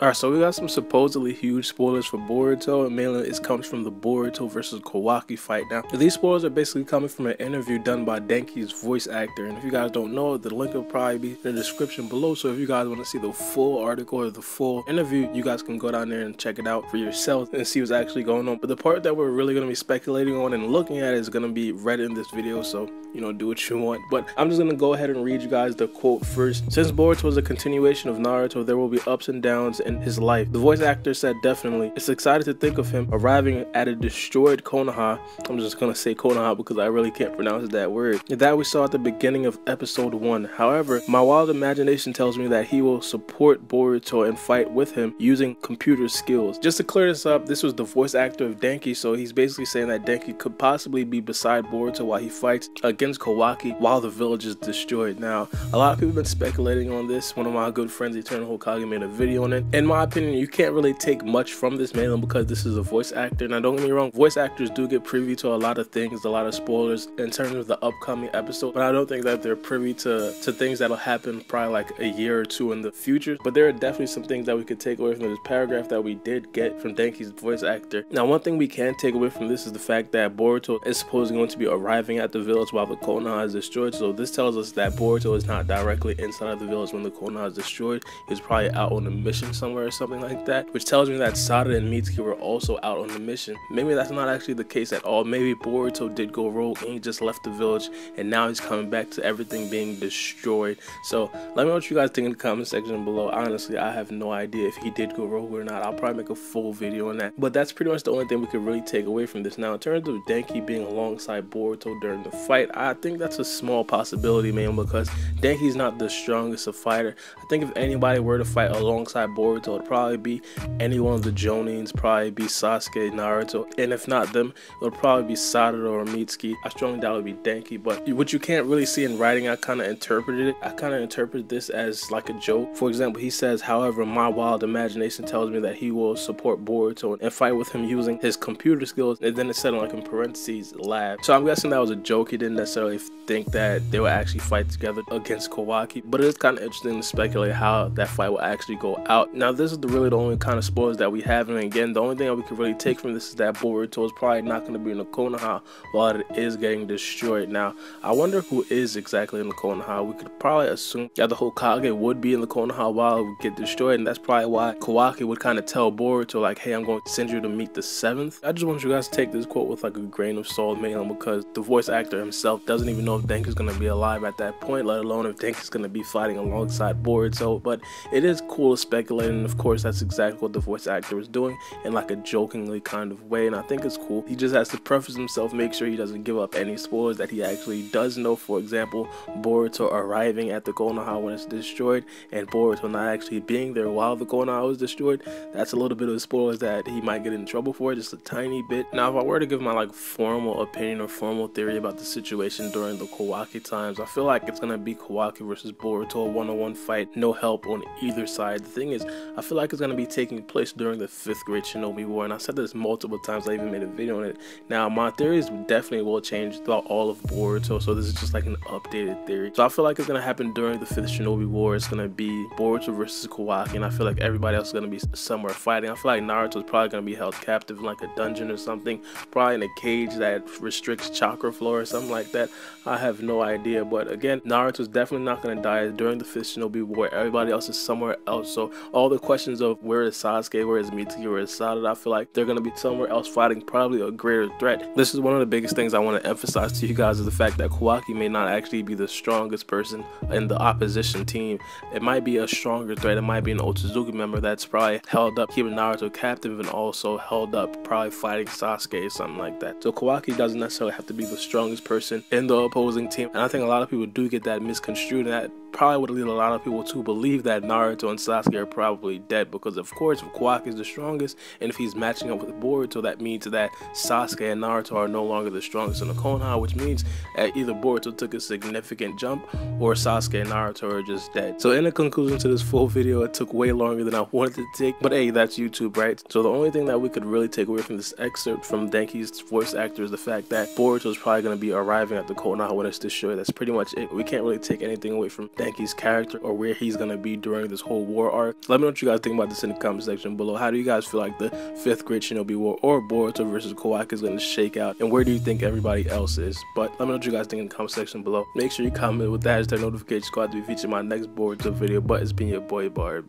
Alright, so we got some supposedly huge spoilers for Boruto, and mainly it comes from the Boruto versus Kawaki fight. Now, these spoilers are basically coming from an interview done by Denki's voice actor, and if you guys don't know, the link will probably be in the description below, so if you guys want to see the full article or the full interview, you guys can go down there and check it out for yourself and see what's actually going on. But the part that we're really going to be speculating on and looking at is going to be read in this video, so, you know, do what you want. But I'm just going to go ahead and read you guys the quote first. Since Boruto was a continuation of Naruto, there will be ups and downs in his life. The voice actor said definitely. It's excited to think of him arriving at a destroyed Konoha. I'm just gonna say Konoha because I really can't pronounce that word. That we saw at the beginning of episode 1. However, my wild imagination tells me that he will support Boruto and fight with him using computer skills. Just to clear this up, this was the voice actor of Denki, so he's basically saying that Denki could possibly be beside Boruto while he fights against Kawaki while the village is destroyed. Now, a lot of people have been speculating on this. One of my good friends, Eternal Hokage, made a video on it. In my opinion, you can't really take much from this mainly because this is a voice actor. Now, don't get me wrong, voice actors do get privy to a lot of things, a lot of spoilers in terms of the upcoming episode, but I don't think that they're privy to things that'll happen probably like a year or two in the future. But there are definitely some things that we could take away from this paragraph that we did get from Denki's voice actor. Now, one thing we can take away from this is the fact that Boruto is supposedly going to be arriving at the village while the Konoha is destroyed. So this tells us that Boruto is not directly inside of the village when the Konoha is destroyed. He's probably out on a mission somewhere or something like that, which tells me that Sada and Mitsuki were also out on the mission. Maybe that's not actually the case at all. Maybe Boruto did go rogue and he just left the village and now he's coming back to everything being destroyed. So let me know what you guys think in the comment section below. Honestly, I have no idea if he did go rogue or not. I'll probably make a full video on that. But that's pretty much the only thing we could really take away from this. Now, in terms of Denki being alongside Boruto during the fight, I think that's a small possibility, man, because Denki's not the strongest of fighter. I think if anybody were to fight alongside Boruto, it'd probably be any one of the Jonins, probably be Sasuke, Naruto, and if not them, it would probably be Sada or Mitsuki. I strongly doubt it would be Denki, but what you can't really see in writing, I kind of interpreted it. I kind of interpreted this as like a joke. For example, he says, however, my wild imagination tells me that he will support Boruto and fight with him using his computer skills, and then it said like in parentheses, lab. So I'm guessing that was a joke. He didn't necessarily think that they would actually fight together against Kawaki, but it is kind of interesting to speculate how that fight will actually go out. Now, this is really the only kind of spoilers that we have, and again, the only thing that we could really take from this is that Boruto is probably not going to be in the Konoha while it is getting destroyed. Now, I wonder who is exactly in the Konoha. We could probably assume that the Hokage would be in the Konoha while it would get destroyed, and that's probably why Kawaki would kind of tell Boruto like, hey, I'm going to send you to meet the 7th. I just want you guys to take this quote with like a grain of salt, mainly because the voice actor himself doesn't even know if Denki's going to be alive at that point, let alone if Denki's going to be fighting alongside Boruto. But it is cool to speculate, and of course that's exactly what the voice actor was doing in like a jokingly kind of way, and I think it's cool. He just has to preface himself, make sure he doesn't give up any spoilers that he actually does know. For example, Boruto arriving at the Konoha when it's destroyed and Boruto not actually being there while the Konoha was destroyed. That's a little bit of spoilers that he might get in trouble for, just a tiny bit. Now, if I were to give my like formal opinion or formal theory about the situation during the Kawaki times, I feel like it's gonna be Kawaki versus Boruto, a one-on-one fight, no help on either side. The thing is, I feel like it's gonna be taking place during the 5th grade Shinobi War, and I said this multiple times. I even made a video on it. Now, my theories definitely will change throughout all of Boruto, so this is just like an updated theory. So I feel like it's gonna happen during the 5th Shinobi War. It's gonna be Boruto versus Kawaki, and I feel like everybody else is gonna be somewhere fighting. I feel like Naruto is probably gonna be held captive in like a dungeon or something, probably in a cage that restricts chakra flow or something like that. I have no idea, but again, Naruto's definitely not gonna die during the 5th Shinobi War. Everybody else is somewhere else, so all the questions of where is Sasuke, where is Mitsuki, where is Sada, I feel like they're gonna be somewhere else fighting probably a greater threat. This is one of the biggest things I want to emphasize to you guys, is the fact that Kawaki may not actually be the strongest person in the opposition team. It might be a stronger threat. It might be an Otsutsuki member that's probably held up keeping Naruto captive and also held up probably fighting Sasuke or something like that. So Kawaki doesn't necessarily have to be the strongest person in the opposing team, and I think a lot of people do get that misconstrued, and that probably would lead a lot of people to believe that Naruto and Sasuke are probably dead, because of course if Kawaki is the strongest and if he's matching up with Boruto, that means that Sasuke and Naruto are no longer the strongest in the Konoha, which means either Boruto took a significant jump or Sasuke and Naruto are just dead. So in the conclusion to this full video, it took way longer than I wanted to take, but hey, that's YouTube, right? So the only thing that we could really take away from this excerpt from Denki's voice actor is the fact that Boruto is probably going to be arriving at the Konoha when it's destroyed. That's pretty much it. We can't really take anything away from Denki's character or where he's gonna be during this whole war arc. Let me know what you guys think about this in the comment section below. How do you guys feel like the 5th grade Shinobi War or Boruto versus Kawaki is gonna shake out, and where do you think everybody else is? But let me know what you guys think in the comment section below. Make sure you comment with the hashtag notification squad to be featured in my next Boruto video. But it's been your boy Baara,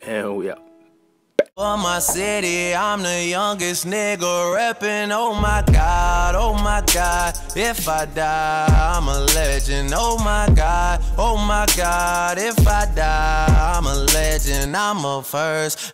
and we out. For my city, I'm the youngest nigga reppin'. Oh my God, if I die, I'm a legend. Oh my God, if I die, I'm a legend. I'm a first.